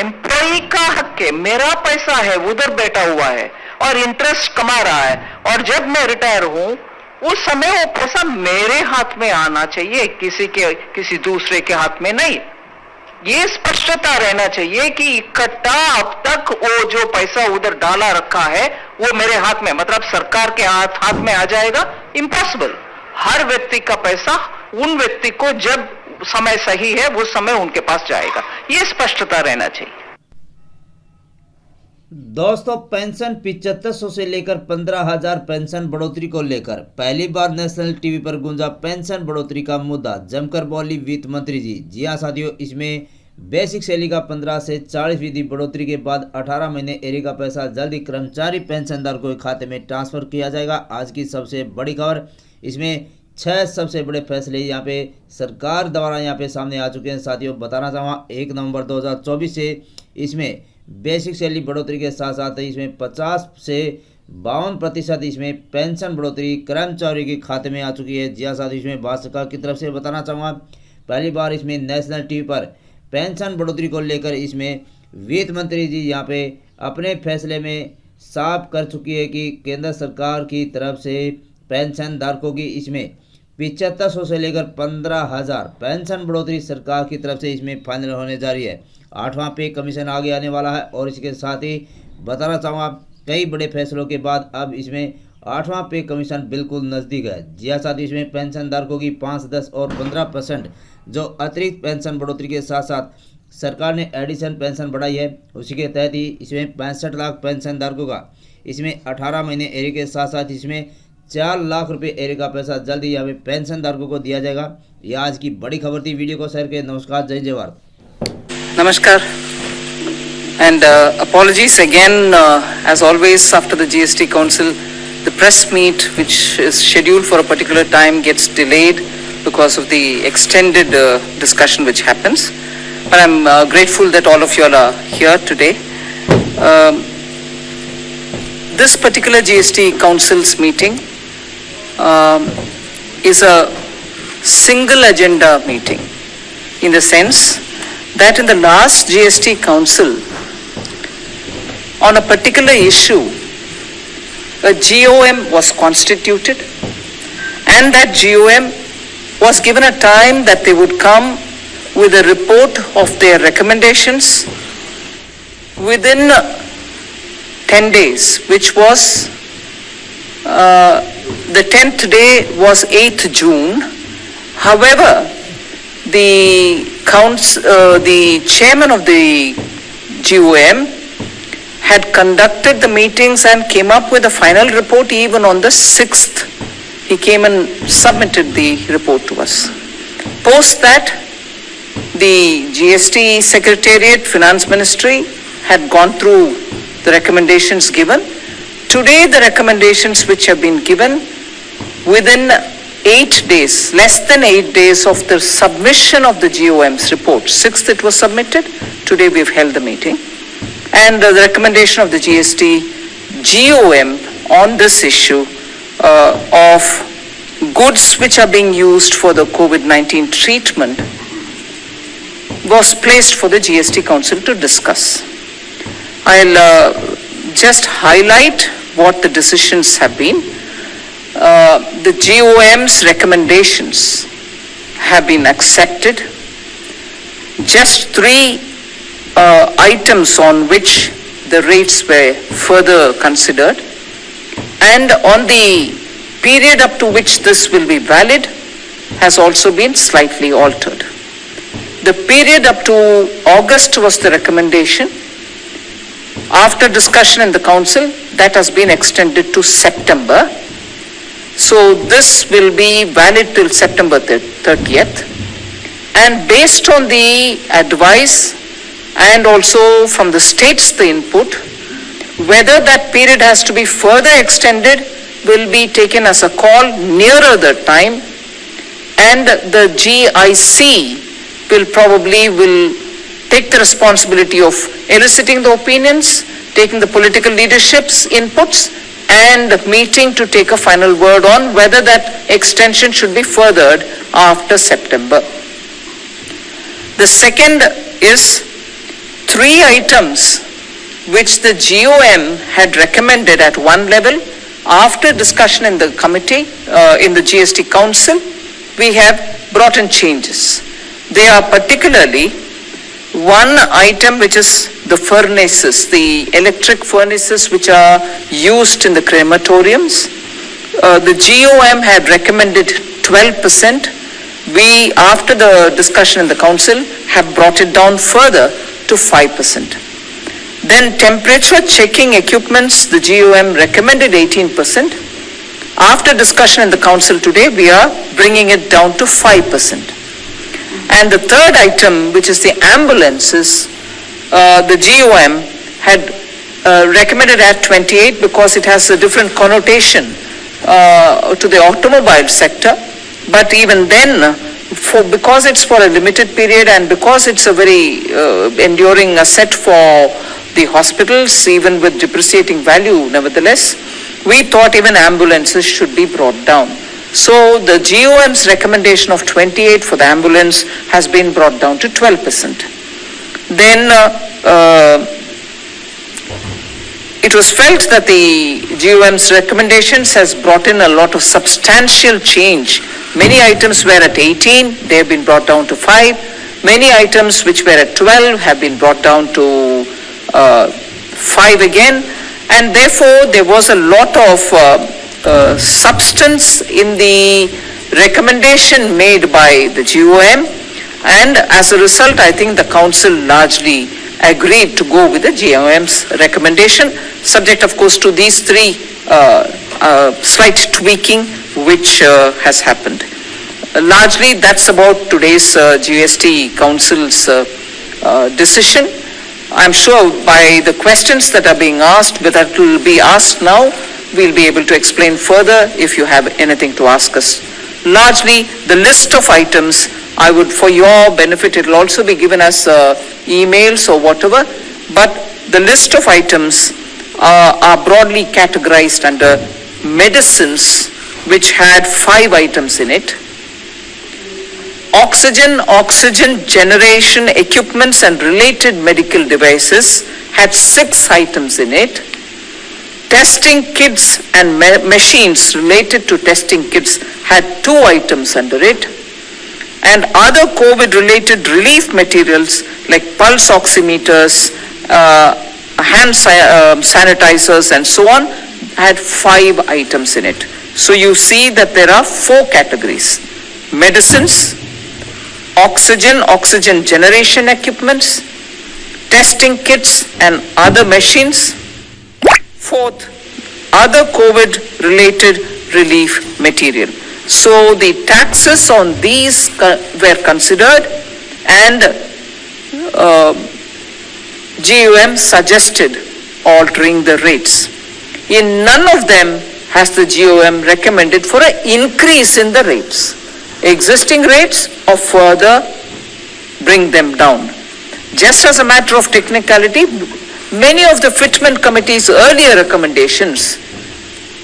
Employee का हक है, मेरा पैसा है, उधर बैठा हुआ है और इंटरेस्ट कमा रहा है, और जब मैं रिटायर हूं उस समय वो पैसा मेरे हाथ में आना चाहिए, किसी दूसरे के हाथ में नहीं। ये स्पष्टता रहना चाहिए कि इकट्ठा अब तक वो जो पैसा उधर डाला रखा है वो मेरे हाथ में, मतलब सरकार के हाथ में आ जाएगा, इम्पॉसिबल। हर व्यक्ति का पैसा उन व्यक्ति को जब समय सही है उस समय उनके पास जाएगा, ये स्पष्टता रहना चाहिए। दोस्तों, पेंशन 7500 से लेकर 15,000 पेंशन बढ़ोतरी को लेकर पहली बार नेशनल टीवी पर गूंजा पेंशन बढ़ोतरी का मुद्दा। जमकर बोली वित्त मंत्री जी। जी हाँ साथियों, इसमें बेसिक सैलरी का 15 से 40% बढ़ोतरी के बाद 18 महीने एरी का पैसा जल्द ही कर्मचारी पेंशनदार को खाते में ट्रांसफर किया जाएगा। आज की सबसे बड़ी खबर, इसमें 6 सबसे बड़े फैसले यहाँ पे सरकार द्वारा यहाँ पे सामने आ चुके हैं। साथियों, बताना चाहूँगा 1 नवंबर 2024 से इसमें बेसिक सैलरी बढ़ोतरी के साथ साथ इसमें 50 से 52% इसमें पेंशन बढ़ोतरी कर्मचारी के खाते में आ चुकी है। जी हाँ साथियों, इसमें भारत सरकार की तरफ से बताना चाहूँगा पहली बार इसमें नेशनल टीवी पर पेंशन बढ़ोतरी को लेकर इसमें वित्त मंत्री जी यहाँ पे अपने फैसले में साफ कर चुकी है कि केंद्र सरकार की तरफ से पेंशन धारकों की इसमें 7500 से लेकर 15,000 पेंशन बढ़ोतरी सरकार की तरफ से इसमें फाइनल होने जा रही है। 8वां पे कमीशन आगे आने वाला है और इसके साथ ही बताना चाहूँगा कई बड़े फैसलों के बाद अब इसमें 8वां पे कमीशन बिल्कुल नज़दीक है। जी हाँ साथ ही इसमें पेंशन धारकों की 5, 10 और 15% जो अतिरिक्त पेंशन बढ़ोतरी के साथ साथ सरकार ने एडिशन पेंशन बढ़ाई है, उसी के तहत ही इसमें 65 लाख पेंशन धारकों का इसमें 18 महीने एरी के साथ साथ इसमें 4 लाख रुपए एरी का पैसा जल्द ही यहाँ पेंशन धारकों को दिया जाएगा। यह आज की बड़ी खबर थी। वीडियो को शेयर करें। नमस्कार, जय जय Bharat. Namaskar, and apologies again, as always after the GST Council, the press meet which is scheduled for a particular time gets delayed because of the extended discussion which happens, but I'm grateful that all of you all are here today. This particular GST Council's meeting is a single agenda meeting, in the sense that in the last GST Council, on a particular issue, a GOM was constituted, and that GOM was given a time that they would come with a report of their recommendations within 10 days, which was the 10th day was 8th June. However, the chairman of the GOM had conducted the meetings and came up with a final report even on the 6th. He came and submitted the report to us. Post that, the GST Secretariat, Finance Ministry had gone through the recommendations given. Today, the recommendations which have been given within 8 days, less than 8 days of the submission of the GOM's report. 6th it was submitted, today we've held the meeting. And the recommendation of the GST GOM on this issue of goods which are being used for the COVID-19 treatment was placed for the GST Council to discuss. I'll just highlight what the decisions have been. The GOM's recommendations have been accepted. Just 3 items on which the rates were further considered, and on the period up to which this will be valid has also been slightly altered. The period up to August was the recommendation. After discussion in the council, that has been extended to September. So this will be valid till September 30th. And based on the advice and also from the states, the input, whether that period has to be further extended will be taken as a call nearer the time, and the GIC will take the responsibility of eliciting the opinions, taking the political leadership's inputs, and meeting to take a final word on whether that extension should be furthered after September. The second is 3 items which the GOM had recommended at one level. After discussion in the committee, in the GST Council, we have brought in changes. They are particularly one item which is the furnaces, the electric furnaces which are used in the crematoriums. The GOM had recommended 12%. We, after the discussion in the council, have brought it down further to 5%. Then temperature checking equipments, the GOM recommended 18%. After discussion in the council today, we are bringing it down to 5%. And the third item, which is the ambulances, the GOM had recommended at 28 because it has a different connotation to the automobile sector. But even then, because it's for a limited period and because it's a very enduring asset for the hospitals, even with depreciating value, nevertheless, we thought even ambulances should be brought down. So the GOM's recommendation of 28 for the ambulance has been brought down to 12%. Then it was felt that the GOM's recommendations has brought in a lot of substantial change. Many items were at 18, they have been brought down to 5. Many items which were at 12 have been brought down to 5 again. And therefore, there was a lot of substance in the recommendation made by the GOM. And as a result, I think the council largely agreed to go with the GOM's recommendation, subject of course to these 3 slight tweaking which has happened. Largely that's about today's GST Council's decision. I'm sure by the questions that are being asked, but that will be asked now, we'll be able to explain further if you have anything to ask us. Largely the list of items, I would, for your benefit, it will also be given as emails or whatever, but the list of items are broadly categorized under medicines, which had 5 items in it. Oxygen generation equipments and related medical devices had 6 items in it. Testing kits and machines related to testing kits had 2 items under it. And other COVID-related relief materials like pulse oximeters, hand sanitizers and so on had 5 items in it. So you see that there are 4 categories: medicines, oxygen generation equipments, testing kits and other machines. 4th, other COVID-related relief material. So the taxes on these were considered, and GOM suggested altering the rates. In none of them has the GOM recommended for an increase in the rates. Existing rates or further bring them down. Just as a matter of technicality, many of the Fitment Committee's earlier recommendations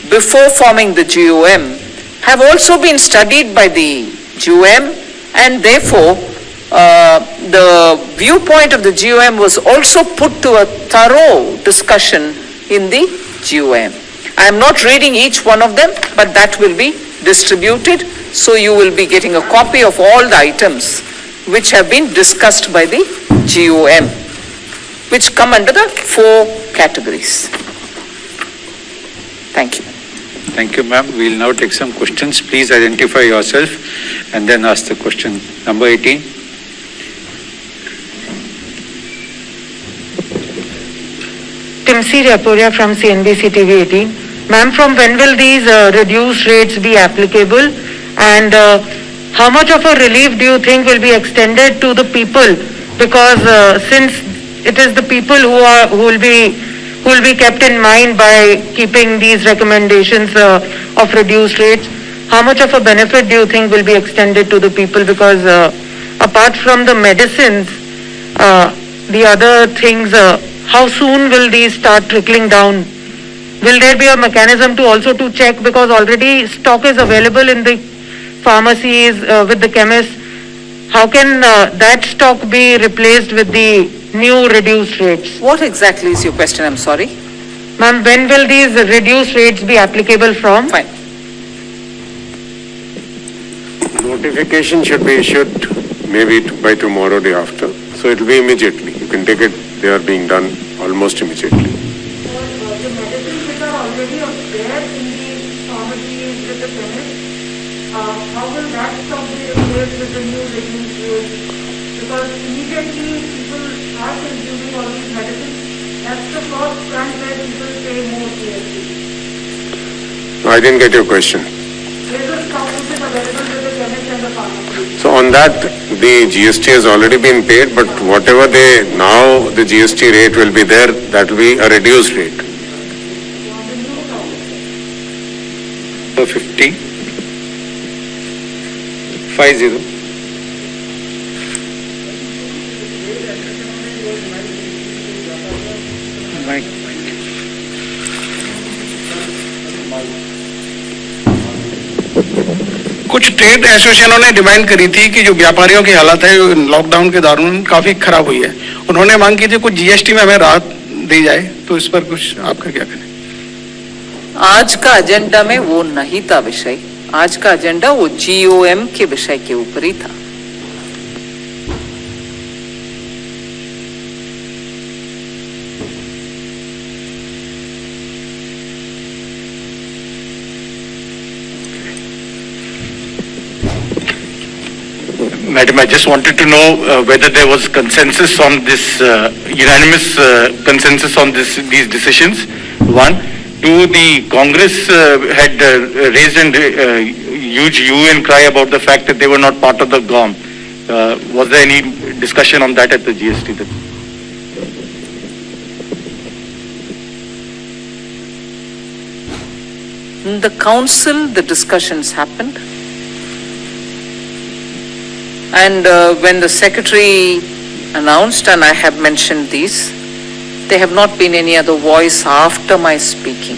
before forming the GOM have also been studied by the GOM, and therefore the viewpoint of the GOM was also put to a thorough discussion in the GOM. I am not reading each one of them, but that will be distributed, so you will be getting a copy of all the items which have been discussed by the GOM, which come under the 4 categories. Thank you. Thank you, ma'am. We will now take some questions. Please identify yourself and then ask the question. Number 18. Timsi Raporia from CNBC TV 18. Ma'am, from when will these reduced rates be applicable, and how much of a relief do you think will be extended to the people? Because since it is the people who will be kept in mind by keeping these recommendations of reduced rates, how much of a benefit do you think will be extended to the people? Because apart from the medicines, the other things, how soon will these start trickling down? Will there be a mechanism to also to check, because already stock is available in the pharmacies with the chemists? How can that stock be replaced with the new reduced rates? What exactly is your question? I'm sorry. Ma'am, when will these reduced rates be applicable from? Fine. Notification should be issued maybe by tomorrow, day after. So it will be immediately. You can take it, they are being done almost immediately. The medicines which are already there in the pharmacies with the chemist, how will that stock be replaced with the new reduced rates? Because immediately people are consuming all these medicines. That's the first front where people pay more GST. I didn't get your question. There is a stock which is available with the chemist and the pharmacy. So on that, the GST has already been paid, but whatever now the GST rate will be there, that will be a reduced rate. So 50. 50. कुछ trade एसोसिएशनों ने demand करी थी कि जो व्यापारियों की हालत है लॉकडाउन के दौरान काफी खराब हुई है, उन्होंने मांग की थी कुछ जीएसटी में हमें राहत दी जाए, तो इस पर कुछ आपका क्या कहना है? आज का एजेंडा में वो नहीं था विषय, आज का एजेंडा वो जीओएम के विषय के ऊपर ही था। Madam, I just wanted to know whether there was consensus on this, unanimous consensus on these decisions. One. Two, the Congress had raised a huge hue and cry about the fact that they were not part of the GOM. Was there any discussion on that at the GST? In the council, the discussions happened. And when the secretary announced, and I have mentioned these, there have not been any other voice after my speaking.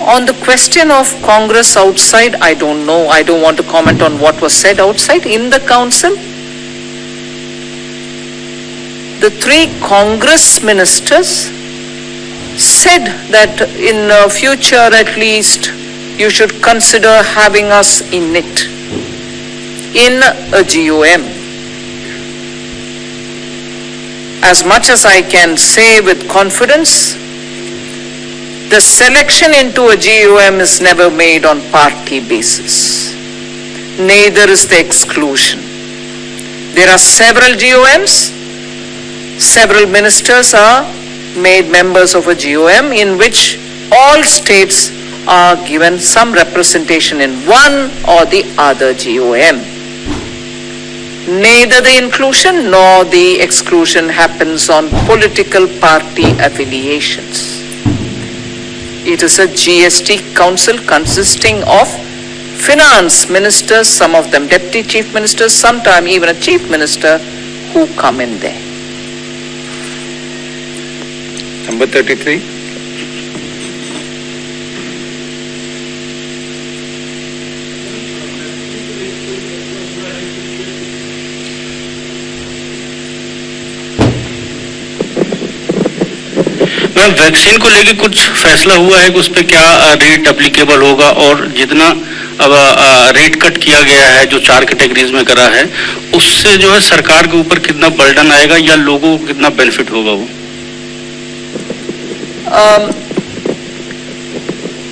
On the question of Congress outside, I don't know. I don't want to comment on what was said outside. In the council, the three Congress ministers said that in future at least you should consider having us in it, in a GOM. As much as I can say with confidence, the selection into a GOM is never made on party basis. Neither is the exclusion. There are several GOMs, several ministers are made members of a GOM in which all states are given some representation in one or the other GOM. Neither the inclusion nor the exclusion happens on political party affiliations. It is a GST council consisting of finance ministers, some of them deputy chief ministers, sometimes even a chief minister who come in there. Number 33. Ma'am, vaccine को लेके कुछ फैसला हुआ है कि उस पर क्या रेट एप्लीकेबल होगा, और जितना अब रेट कट किया गया है जो 4 कैटेगरीज में करा है, उससे जो है सरकार के ऊपर कितना बर्डन आएगा या लोगों को कितना बेनिफिट होगा वो?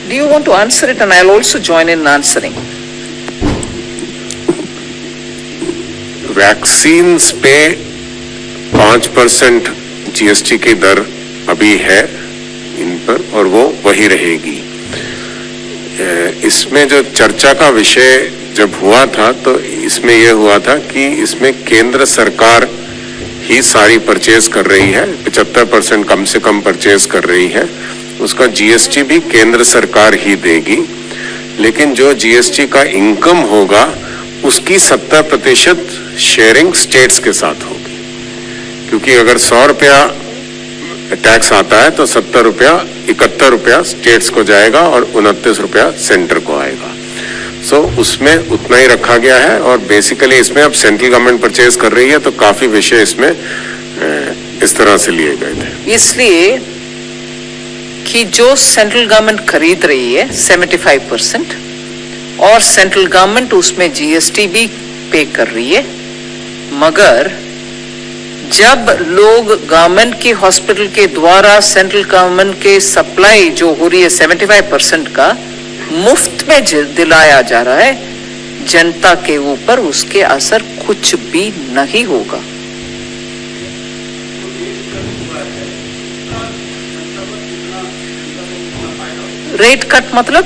Do you want to answer it, and I'll also join in answering? Vaccines पे 5% जीएसटी की दर अभी है इन पर, और वो वही रहेगी। इसमें जो चर्चा का विषय जब हुआ था तो इसमें यह हुआ था कि इसमें केंद्र सरकार ही सारी परचेज कर रही है, 75% कम से कम परचेज कर रही है, उसका जीएसटी भी केंद्र सरकार ही देगी, लेकिन जो जीएसटी का इनकम होगा उसकी 70% शेयरिंग स्टेट्स के साथ होगी, क्योंकि अगर 100 रुपया टैक्स आता है तो 71 रुपया स्टेट्स को जाएगा और 29 रुपया सेंटर को आएगा। सो उसमें उतना ही रखा गया है और बेसिकली इसमें अब सेंट्रल गवर्नमेंट परचेज कर रही है तो काफी विषय इसमें इस तरह से लिए गए थे। इसलिए कि जो सेंट्रल गवर्नमेंट खरीद रही है 75% और सेंट्रल गवर्नमेंट उसमें जीएसटी भी पे कर रही है, मगर जब लोग गवर्नमेंट की हॉस्पिटल के द्वारा सेंट्रल गवर्नमेंट के सप्लाई जो हो रही है 75% का मुफ्त में दिलाया जा रहा है, जनता के ऊपर उसके असर कुछ भी नहीं होगा। रेट कट मतलब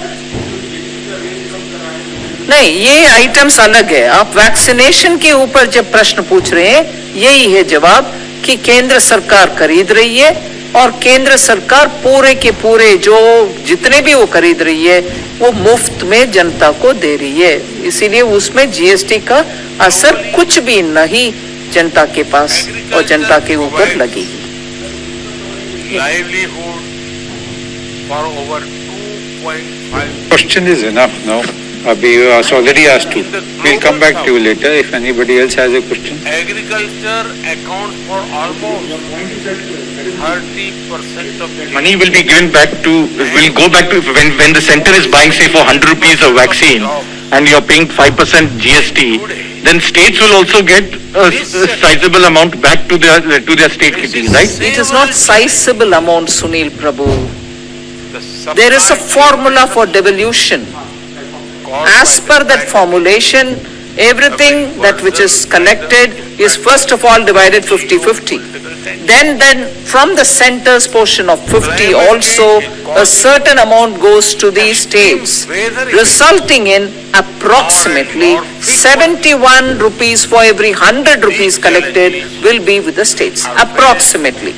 नहीं, ये आइटम्स अलग है। आप वैक्सीनेशन के ऊपर जब प्रश्न पूछ रहे हैं, यही है जवाब कि केंद्र सरकार खरीद रही है और केंद्र सरकार पूरे के पूरे जो जितने भी वो खरीद रही है वो मुफ्त में जनता को दे रही है, इसीलिए उसमें जीएसटी का असर कुछ भी नहीं जनता के पास और जनता के ऊपर लगेगी। Livelihood for over 2.5 Question is enough now. Abhi you asked, already asked two. We'll come back to you later if anybody else has a question. Agriculture accounts for almost 30% of Money will be given back to, will go back to, when the center is buying say for 100 rupees of vaccine and you're paying 5% GST, then states will also get a sizable amount back to their state kitties, right? It is not sizable amount, Sunil Prabhu. There is a formula for devolution. As per that formulation, everything that which is collected is first of all divided 50-50. Then from the center's portion of 50 also a certain amount goes to these states, resulting in approximately 71 rupees for every 100 rupees collected will be with the states, approximately.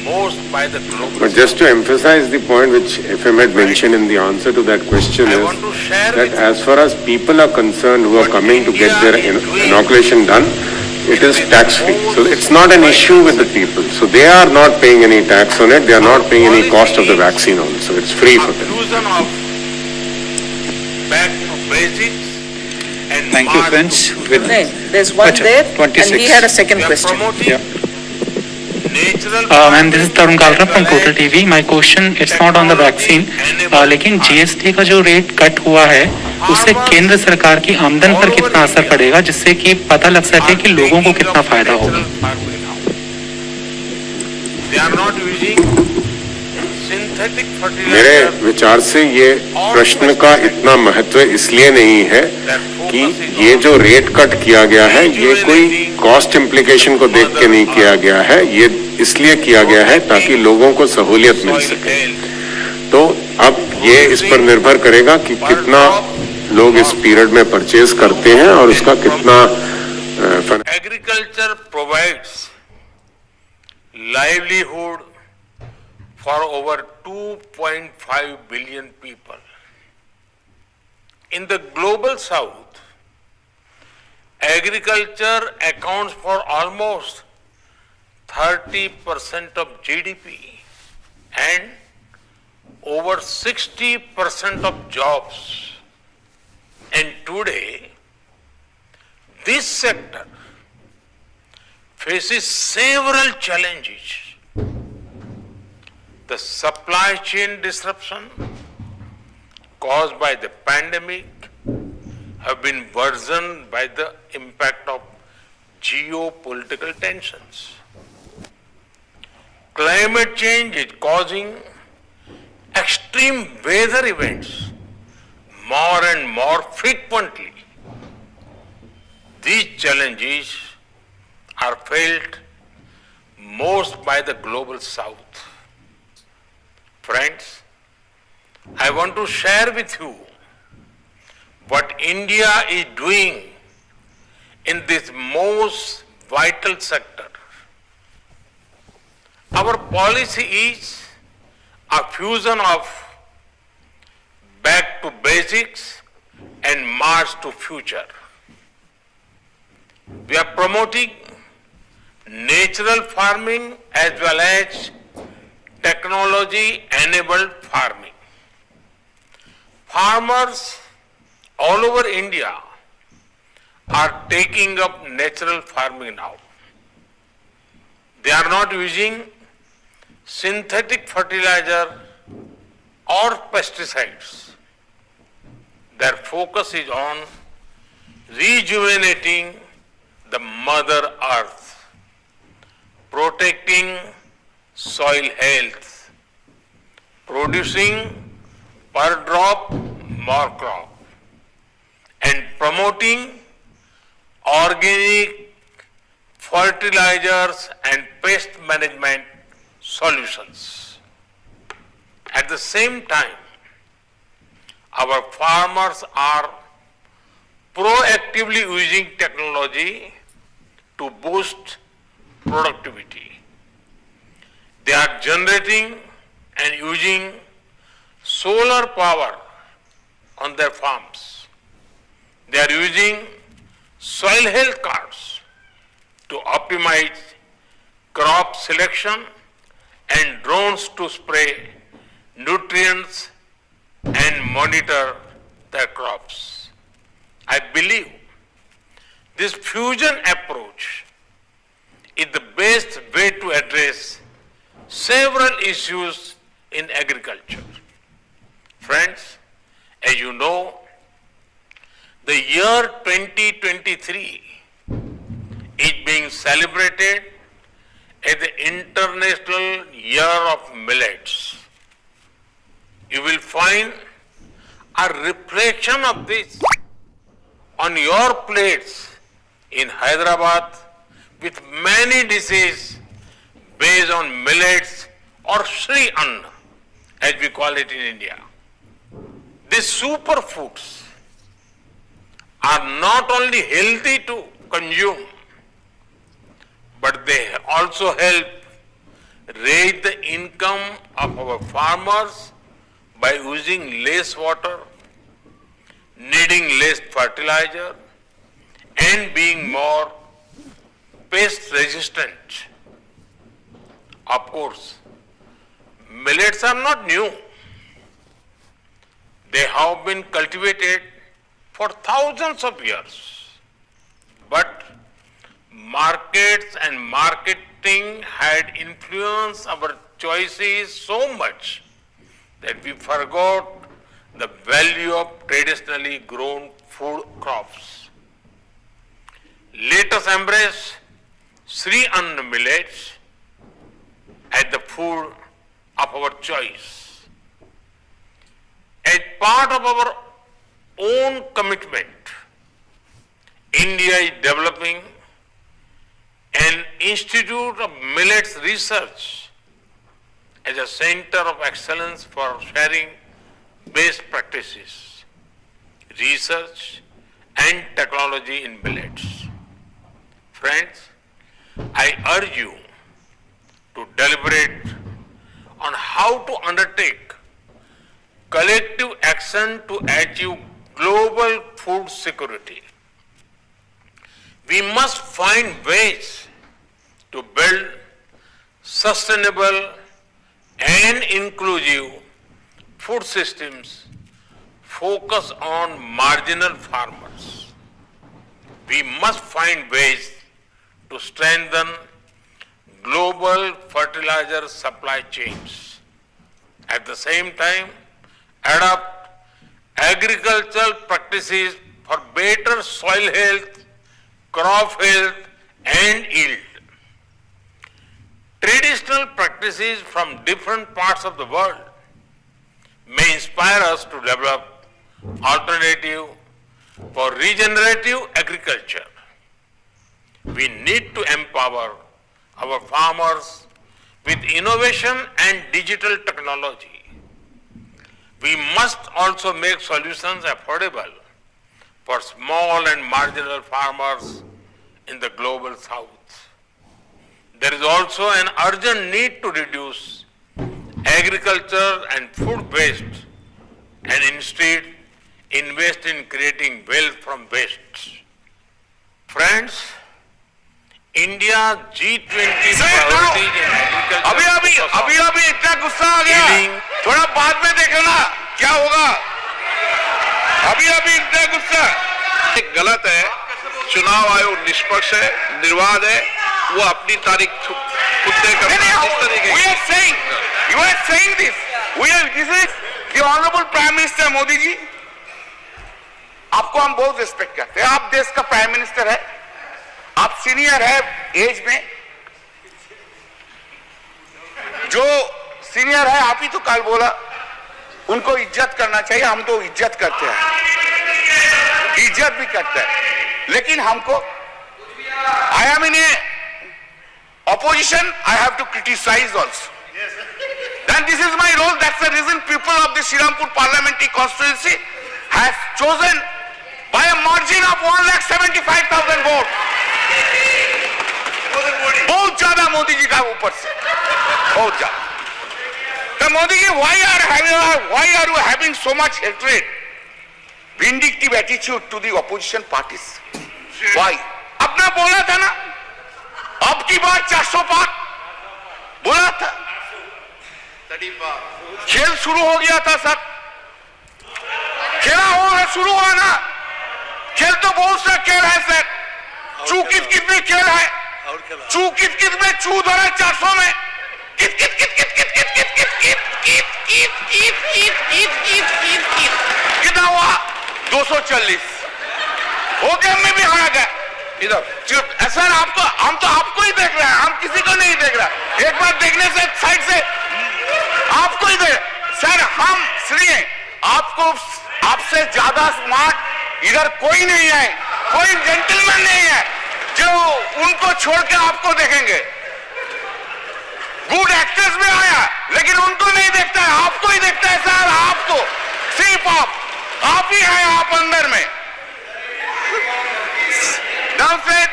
most by the global. But just to emphasize the point which FM had mentioned in the answer to that question I is want to share that with as far as people are concerned who are coming to get their inoculation done, it is tax-free. So it's not an issue with the people. So they are not paying any tax on it, they are not paying any cost of the vaccine also. It's free for them. Fusion of back to basics and Thank you, march friends. to With There's one Acha, there, and 26. he had a second We are question. promoting natural. Ma'am this is Tarun Kalra from total TV. My question it's not on the vaccine, लेकिन GST का जो rate cut हुआ है उससे केंद्र सरकार की आमदन पर कितना असर पड़ेगा, जिससे कि पता लग सके कि लोगों को कितना फायदा होगा। They are not using synthetic मेरे fertilizer. विचार से ये प्रश्न का इतना महत्व इसलिए नहीं है कि ये जो रेट कट किया गया है ये कोई कॉस्ट इम्प्लीकेशन को देख के नहीं किया गया है, ये इसलिए किया गया है ताकि लोगों को सहूलियत मिल सके। तो अब ये इस पर निर्भर करेगा कि कितना लोग इस पीरियड में परचेज करते हैं और उसका कितना Agriculture provides livelihood for over 2.5 billion people. In the global south, agriculture accounts for almost 30% of GDP and over 60% of jobs. And today, this sector faces several challenges. The supply chain disruption caused by the pandemic have been worsened by the impact of geopolitical tensions. Climate change is causing extreme weather events more and more frequently. These challenges are felt most by the global south. Friends, I want to share with you what India is doing in this most vital sector. Our policy is a fusion of back to basics and march to future. We are promoting natural farming as well as technology-enabled farming. Farmers all over India are taking up natural farming now. They are not using synthetic fertilizer or pesticides. Their focus is on rejuvenating the Mother Earth, protecting soil health, producing per drop more crop, and promoting organic fertilizers and pest management solutions. At the same time, our farmers are proactively using technology to boost productivity. They are generating and using solar power on their farms. They are using soil health cards to optimize crop selection and drones to spray nutrients and monitor their crops. I believe this fusion approach is the best way to address several issues in agriculture. Friends, as you know, the year 2023 is being celebrated as the International Year of Millets. You will find a reflection of this on your plates in Hyderabad with many dishes based on millets or Sri Anna, as we call it in India. These superfoods are not only healthy to consume, but they also help raise the income of our farmers by using less water, needing less fertilizer, and being more pest resistant. Of course, millets are not new. They have been cultivated for thousands of years. But markets and marketing had influenced our choices so much that we forgot the value of traditionally grown food crops. Let us embrace Sri Anna millets as the food of our choice. As part of our own commitment, India is developing an Institute of Millets Research as a center of excellence for sharing best practices, research and technology in millets. Friends, I urge you to deliberate on how to undertake collective action to achieve global food security. We must find ways to build sustainable and inclusive food systems focused on marginal farmers. We must find ways to strengthen global fertilizer supply chains. At the same time, adopt agricultural practices for better soil health, crop health, and yield. Traditional practices from different parts of the world may inspire us to develop alternative for regenerative agriculture. We need to empower our farmers with innovation and digital technology. We must also make solutions affordable for small and marginal farmers in the global south. There is also an urgent need to reduce agriculture and food waste and instead invest in creating wealth from waste. Friends, India's G20 priorities in agriculture. अभी इतना गुस्सा आ गया, थोड़ा बाद में देखना क्या होगा। अभी इतना गुस्सा गलत है। चुनाव आयोग निष्पक्ष है, निर्वाध है, वो अपनी तारीख खुद तय करता है। इस तरीके We are saying, you are saying this. This is the honorable Prime Minister Modi ji, आपको हम बहुत रिस्पेक्ट करते हैं। आप देश का प्राइम मिनिस्टर है, आप सीनियर है एज में, जो सीनियर है आप ही तो कल बोला उनको इज्जत करना चाहिए। हम तो इज्जत करते हैं, इज्जत भी करते हैं, लेकिन हमको I am in A opposition, I have to criticize also. Then this is my role. That's the reason people of the Shrirampur parliamentary constituency has chosen by a margin of 1,75,000 votes. बहुत ज्यादा मोदी जी का ऊपर से, बहुत ज्यादा। तो Modi ji, why are you having so much hatred, vindictive attitude to the opposition parties? Why? आपने बोला था ना, अब की बार 400 पार बोला था, खेल शुरू हो गया था सर, खेला होगा, शुरू हुआ ना, खेल तो बहुत सा खेल है सर, चू कित में खेल है, चू कित में चू धरा 400 में, कित कितना हुआ 240, वो गेम में भी हारा गया। इधर सर हम तो आपको ही देख रहे हैं, हम किसी को नहीं देख रहे। एक बार देखने से साइड से आपको ही देख सर, हम सुनिए, आपको आपसे ज्यादा स्मार्ट इधर कोई नहीं है, कोई जेंटलमैन नहीं है जो उनको छोड़ के आपको देखेंगे। गुड एक्टर्स में आया लेकिन उनको नहीं देखता है, आपको ही देखता है सर, आपको सिर्फ आप ही हैं, आप अंदर में। Now said,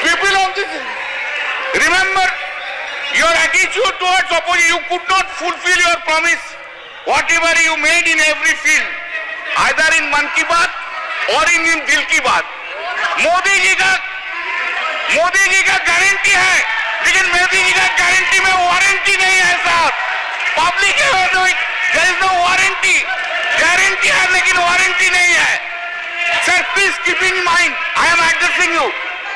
people of this, remember your attitude towards opposition. You could not fulfill your promise, whatever you made in every field, either in मन की बात और in दिल की बात। मोदी जी का गारंटी है, लेकिन मोदी जी का गारंटी में वारंटी नहीं है साहब। पब्लिक है, there is no warranty, guarantee है लेकिन वारंटी नहीं है। Sir, please keep in mind, I am addressing you.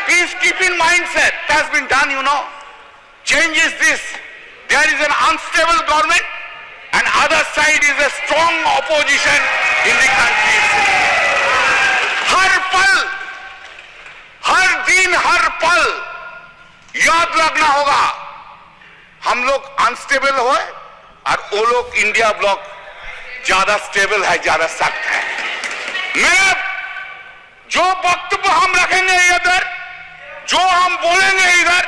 Please keep in mind, sir, it has been done, you know. Change is this. There is an unstable government and other side is a strong opposition in the country. हर पल, हर दिन, हर पल याद रखना होगा, हम लोग unstable हो और वो लोग इंडिया ब्लॉक ज्यादा स्टेबल है, ज्यादा सख्त है। मैं जो वक्तव्य हम रखेंगे इधर, जो हम बोलेंगे इधर,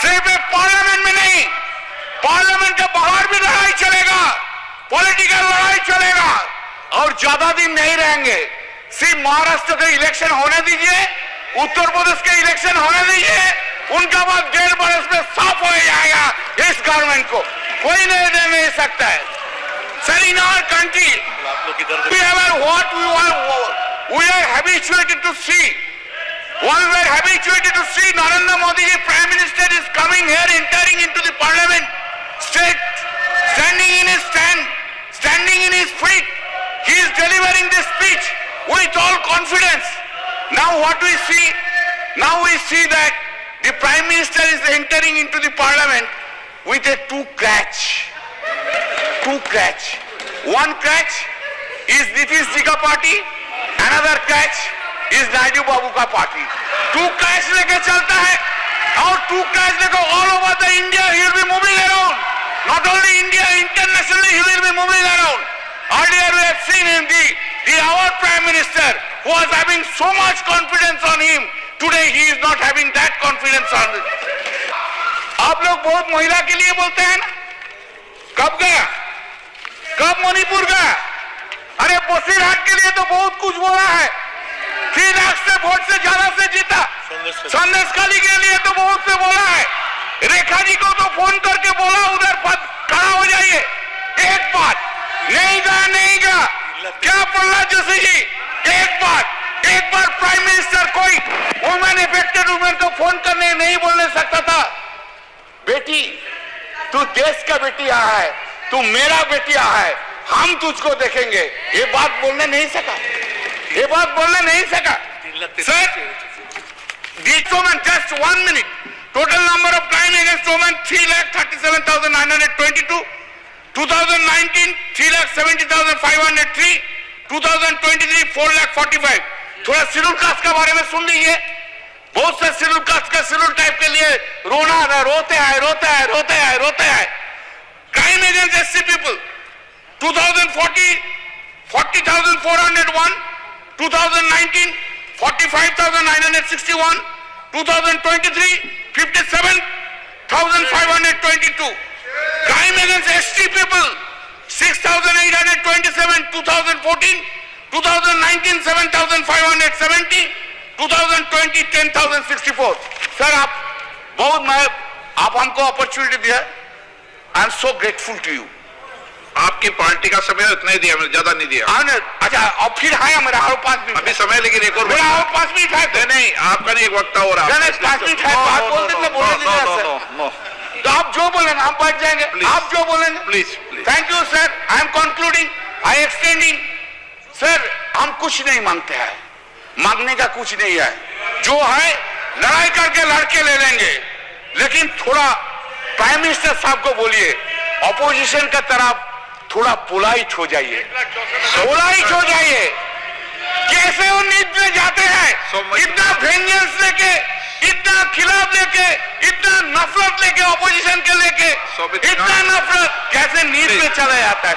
सिर्फ पार्लियामेंट में नहीं, पार्लियामेंट के बाहर भी लड़ाई चलेगा, पॉलिटिकल लड़ाई चलेगा और ज्यादा दिन नहीं रहेंगे। सिर्फ महाराष्ट्र के इलेक्शन होने दीजिए, उत्तर प्रदेश के इलेक्शन होने दीजिए, उनका बाद 1.5 बरस में साफ हो जाएगा इस गवर्नमेंट को, कोई नहीं सकता है। Sir, in our country we have what we are habituated to see. What we are habituated to see, Narendra Modi ji, Prime Minister, is coming here, entering into the Parliament, standing in his stand, standing in his feet. He is delivering this speech with all confidence. Now what we see? Now we see that the Prime Minister is entering into the Parliament with a two crutch. One crutch is Nitish Ji ka party, another crutch is Naidu Babu का party. To cash लेके चलता है और to cash लेकर all over the India he will be moving around. Not only India, internationally he will be moving around. Earlier we have seen him, our Prime Minister, who was having so much confidence on him. Today he is not having that confidence on him. आप लोग बहुत महिला के लिए बोलते हैं ना, कब गया, कब मणिपुर गया? अरे बसीरहाट के लिए तो बहुत कुछ बोला है, 3 लाख से वोट से ज्यादा से जीता। संदेशखाली के लिए तो बहुत से बोला है, रेखा जी को तो फोन करके बोला उधर खड़ा हो जाइए। एक बात नहीं गया क्या प्रहलाद जोशी जी, एक बार प्राइम मिनिस्टर कोई वुमेन इफेक्टेड वुमेन को फोन करने नहीं बोलने सकता था, बेटी तू देश का बेटी है, तू मेरा बेटिया है, हम तुझको देखेंगे, ये बात बोलने नहीं सका, ये बात बोलने नहीं सका। Sir, these women, just 1 minute. Total number of crime against women 3,37,922. 2019 3,70,503. 2023 4,45,000. थोड़ा शेड्यूल कास्ट के बारे में सुन लीजिए। बहुत से शेड्यूल कास्ट के शेड्यूल टाइप के लिए रोना है, रोते हैं, रोते हैं, रोते हैं, रोते हैं। Crime against SC people 2040 40,401. 2019 45,961. 2023 57,522. Crime against ST people 6,827. 2014 2019 7,570. 2020 10,064. Sir आप बहुत आप हमको अपॉर्चुनिटी दिया, I am so grateful to you. आपकी पार्टी का समय इतना ही दिया, मैंने ज्यादा नहीं दिया। अच्छा, और फिर है मेरा और 5 मिनट अभी समय, लेकिन एक और मेरा और 5 मिनट है। नहीं, आपका नहीं, एक वक्ता हो रहा है। 5 मिनट है, बात बोलते बोलने दीजिए सर। तो आप जो बोलेंगे हम बैठ जाएंगे, आप जो बोलेंगे। Please. Thank you sir, I am concluding, I extending. Sir, हम कुछ नहीं मांगते हैं, मांगने का कुछ नहीं है, जो है लड़ाई करके लड़के ले लेंगे, लेकिन थोड़ा प्राइम मिनिस्टर साहब को बोलिए ऑपोजिशन का तरफ थोड़ा पोलाइट हो जाइए, पोलाइट हो जाइए। कैसे वो नींद में जाते हैं, इतना वेंजेंस लेके, इतना खिलाफ लेके, इतना नफरत लेके, ऑपोजिशन के लेके, इतना नफरत कैसे नींद में चला जाता है।